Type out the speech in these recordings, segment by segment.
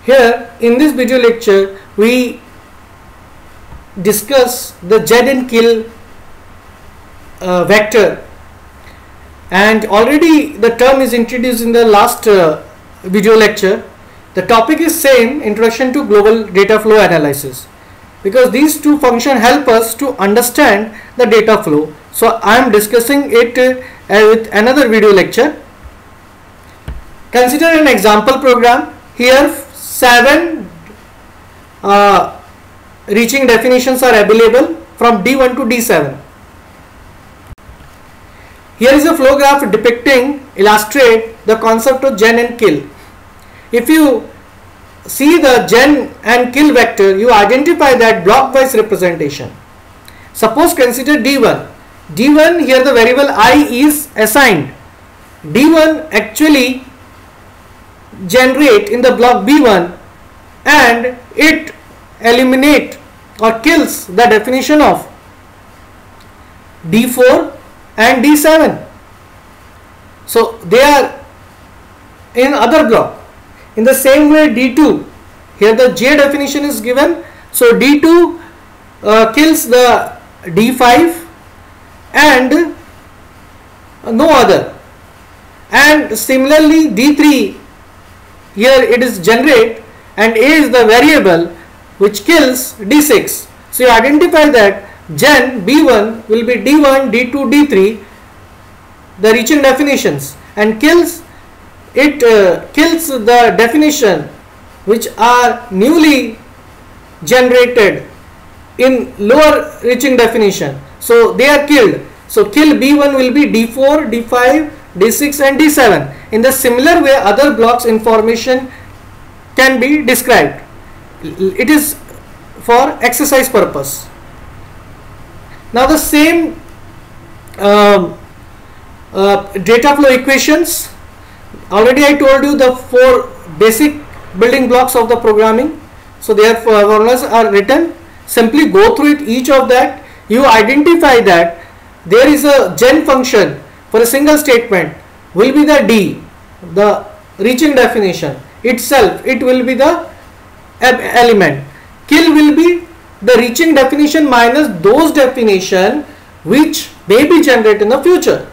Here in this video lecture we discuss the gen and kill vector, and already the term is introduced in the last video lecture. The topic is same, introduction to global data flow analysis, because these two functions help us to understand the data flow. So I am discussing it with another video lecture. Consider an example program. Here 7 reaching definitions are available from D1 to D7. Here is a flow graph illustrate the concept of gen and kill. If you see the gen and kill vector, you identify that block-wise representation. Suppose consider D1. D1, here the variable I is assigned. D1 actually generate in the block B1 and it eliminate or kills the definition of D4 and D7. So they are in other block. In the same way D2, here the J definition is given, so D2 kills the D5 and no other, and similarly D3, here it is generate and A is the variable which kills D6. So you identify that gen B1 will be D1, D2, D3, the reaching definitions, and kills the definition which are newly generated in lower reaching definition. So they are killed. So kill B1 will be D4, D5, D6 and D7. In the similar way, other blocks information can be described. It is for exercise purpose. Now the same data flow equations, already I told you the 4 basic building blocks of the programming. So their formulas are written. Simply go through it, each of that. You identify that there is a gen function for a single statement will be the D, the reaching definition itself, it will be the element. Kill will be the reaching definition minus those definition which may be generated in the future.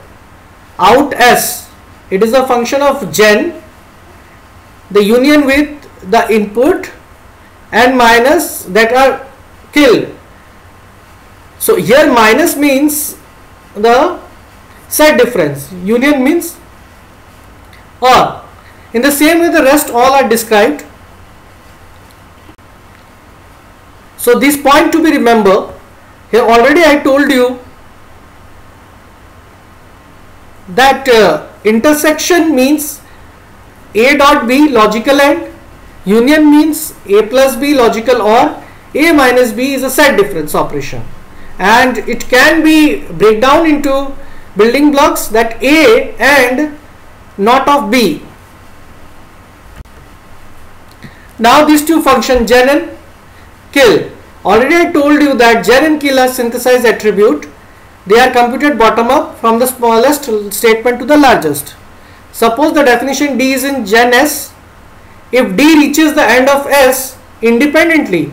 Out S, it is a function of gen, the union with the input, and minus that are kill. So here minus means the set difference, union means or. In the same way the rest all are described. So this point to be remembered, here already I told you that intersection means A dot B logical AND, union means A plus B logical OR, A minus B is a set difference operation, and it can be break down into building blocks that A and not of B. Now these two functions gen and kill, already I told you that gen and kill are synthesized attribute. They are computed bottom up from the smallest statement to the largest. Suppose the definition D is in gen S. If D reaches the end of S independently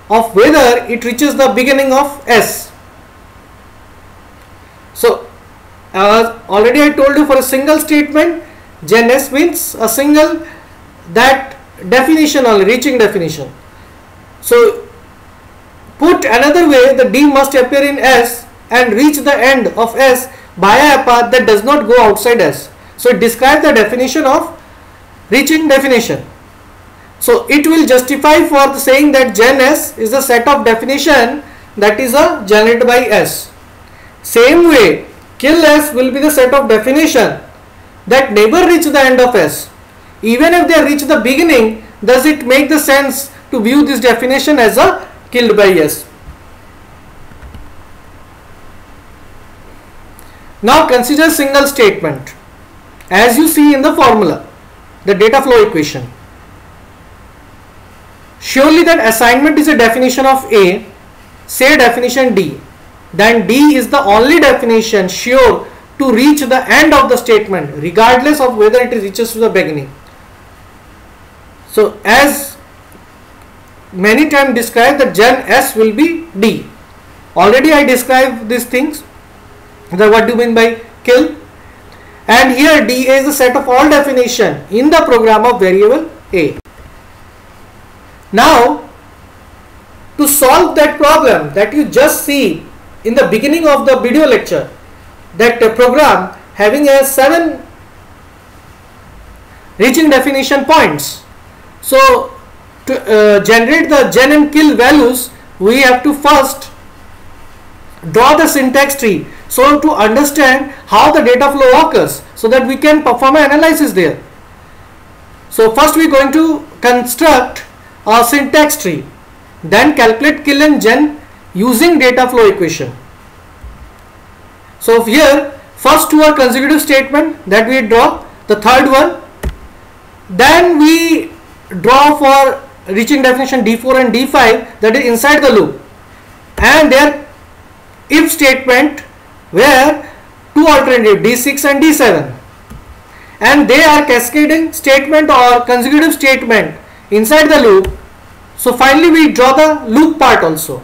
of whether it reaches the beginning of S. So already I told you for a single statement gen S means a single that definition or reaching definition. So put another way, the D must appear in S and reach the end of S by a path that does not go outside S. So it describes the definition of reaching definition. So it will justify for the saying that gen S is a set of definition that is generated by S. Same way kill S will be the set of definition that never reach the end of S. Even if they reach the beginning, does it make the sense to view this definition as a killed by S? Now consider single statement as you see in the formula, the data flow equation. Surely that assignment is a definition of A, say definition D, then D is the only definition sure to reach the end of the statement regardless of whether it reaches to the beginning. So as many times described, the gen S will be D. Already I described these things, that what do you mean by kill. And here D is a set of all definition in the program of variable A. Now to solve that problem that you just see in the beginning of the video lecture, that program having a 7 reaching definition points. So to generate the gen and kill values, we have to first draw the syntax tree, so to understand how the data flow occurs, so that we can perform an analysis there. So first we are going to construct a syntax tree, then calculate kill and gen using data flow equation. So here first two are consecutive statement that we draw, the third one, then we draw for reaching definition D4 and D5, that is inside the loop, and their if statement where two alternative D6 and D7, and they are cascading statement or consecutive statement inside the loop. So finally we draw the loop part also.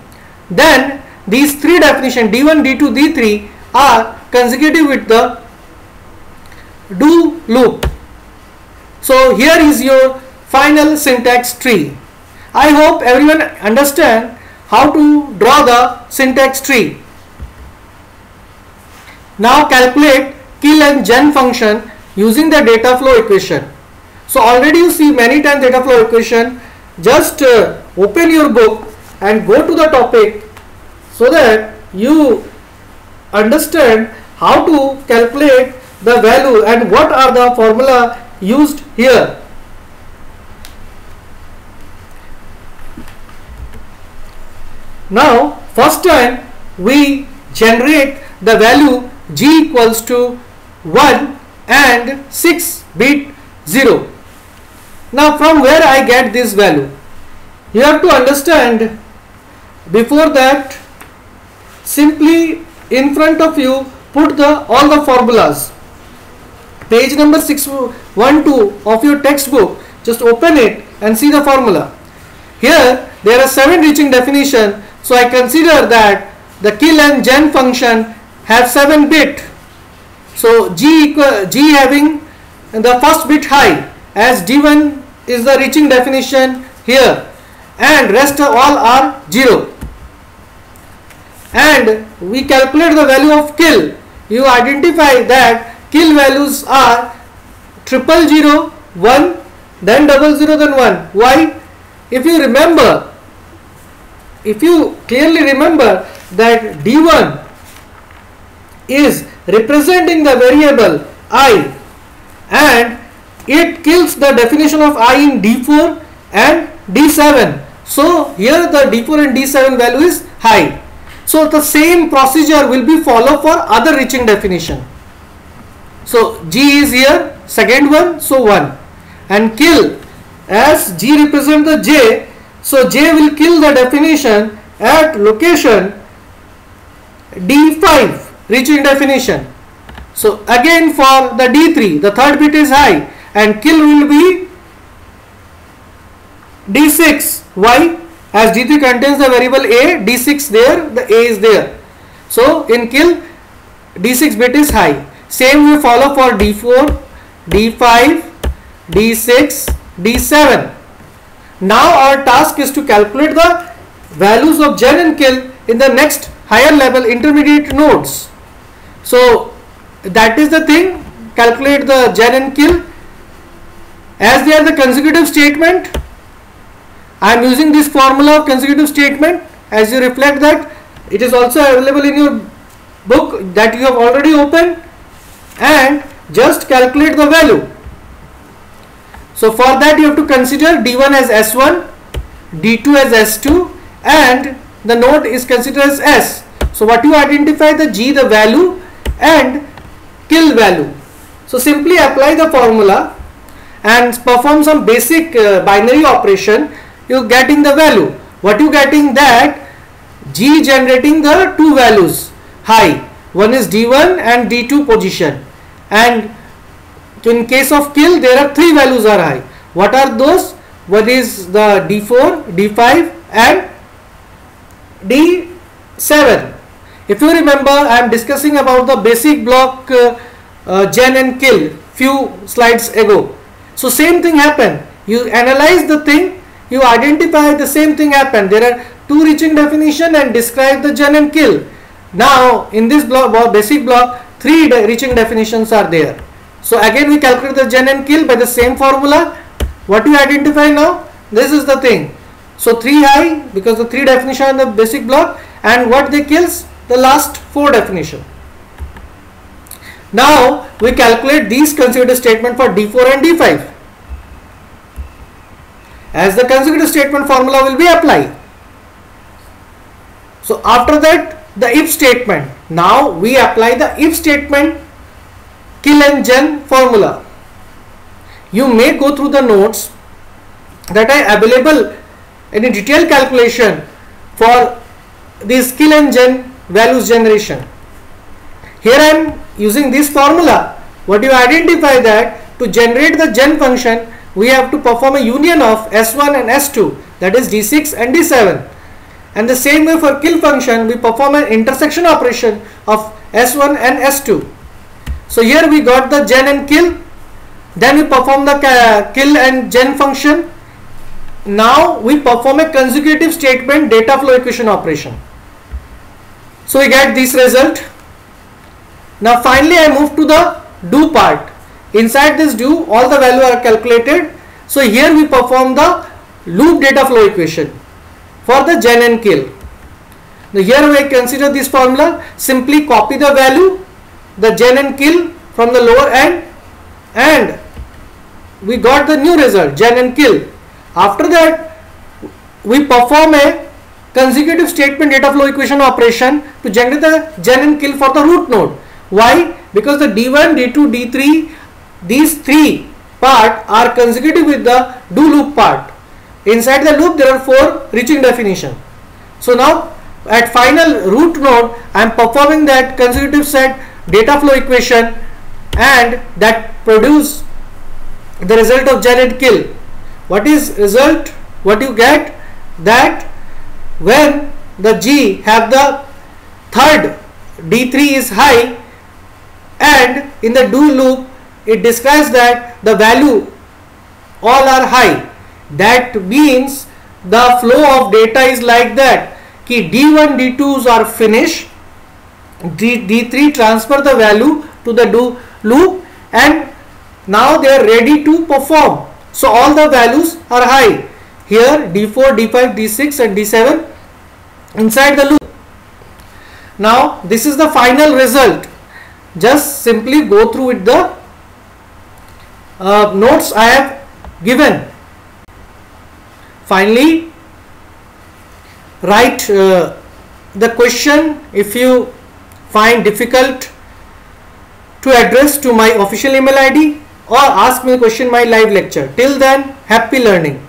Then these three definition D1, D2, D3 are consecutive with the do loop. So here is your final syntax tree. I hope everyone understand how to draw the syntax tree. Now calculate kill and gen function using the data flow equation. So already you see many times data flow equation. Just open your book and go to the topic, so that you understand how to calculate the value and what are the formula used here. Now first time we generate the value G equals to 1 and 6 bit 0. Now from where I get this value? You have to understand, before that simply in front of you put all the formulas. Page number 612 of your textbook, just open it and see the formula. Here there are 7 reaching definition, so I consider that the kill and gen function have 7 bit. So G having the first bit high, as D1 is the reaching definition here, and rest of all are 0. And we calculate the value of kill. You identify that kill values are 000, 1, then 00, then 1. Why? If you clearly remember that D1 is representing the variable I, and it kills the definition of I in D4 and D7. So here the D4 and D7 value is high. So the same procedure will be followed for other reaching definition. So G is here, second one, so 1. And kill, as G represents the J, so J will kill the definition at location D5 reaching definition. So again for the D3, the third bit is high, and kill will be D6. Why? As D3 contains the variable A, D6 there, the A is there. So in kill, D6 bit is high. Same we follow for D4, D5, D6, D7. Now our task is to calculate the values of gen and kill in the next higher level intermediate nodes. So that is the thing, calculate the gen and kill. As they are the consecutive statement, I am using this formula of consecutive statement. As you reflect that, it is also available in your book that you have already opened, and just calculate the value. So for that you have to consider D1 as S1, D2 as S2, and the node is considered as S. So what you identify, the G, the value, and kill value. So simply apply the formula and perform some basic binary operation. You getting the value. What you getting, that G generating the two values high. One is D1 and D2 position, and in case of kill there are three values are high. What are those? what is the D4, D5 and D7. If you remember, I am discussing about the basic block gen and kill few slides ago. So same thing happened. You analyze the thing, you identify the same thing happened. There are two reaching definition and describe the gen and kill. Now in this block, basic block, three reaching definitions are there. So again we calculate the gen and kill by the same formula. What you identify now? This is the thing. So 3 high because the 3 definition in the basic block, and what they kills? The last 4 definition. Now we calculate these consecutive statement for D4 and D5. As the consecutive statement formula will be applied. So after that the if statement. Now we apply the if statement kill and gen formula. You may go through the notes that are available in a detailed calculation for this kill and gen values generation. Here I am using this formula. What you identify that to generate the gen function, we have to perform a union of S1 and S2, that is D6 and D7. And the same way for kill function, we perform an intersection operation of S1 and S2. So here we got the gen and kill, then we perform the kill and gen function. Now we perform a consecutive statement data flow equation operation. So we get this result. Now finally I move to the do part. Inside this do, all the value are calculated. So here we perform the loop data flow equation for the gen and kill. Now here we consider this formula. Simply copy the value, the gen and kill from the lower end, and we got the new result, gen and kill. After that we perform a consecutive statement data flow equation operation to generate the gen and kill for the root node. Why? Because the D1, D2, D3, these 3 part are consecutive with the do loop part. Inside the loop there are 4 reaching definition. So now at final root node I am performing that consecutive set data flow equation, and that produce the result of gen and kill. What is result? What you get? That when the G have the third D3 is high, and in the do loop it describes that the value all are high. That means the flow of data is like that ki D1, D2s are finished, D3 transfer the value to the do loop, and now they are ready to perform. So all the values are high. Here D4, D5, D6 and D7 inside the loop. Now this is the final result. Just simply go through with the notes I have given. Finally write the question if you find difficult to address to my official email ID, or ask me a question in my live lecture. Till then, happy learning.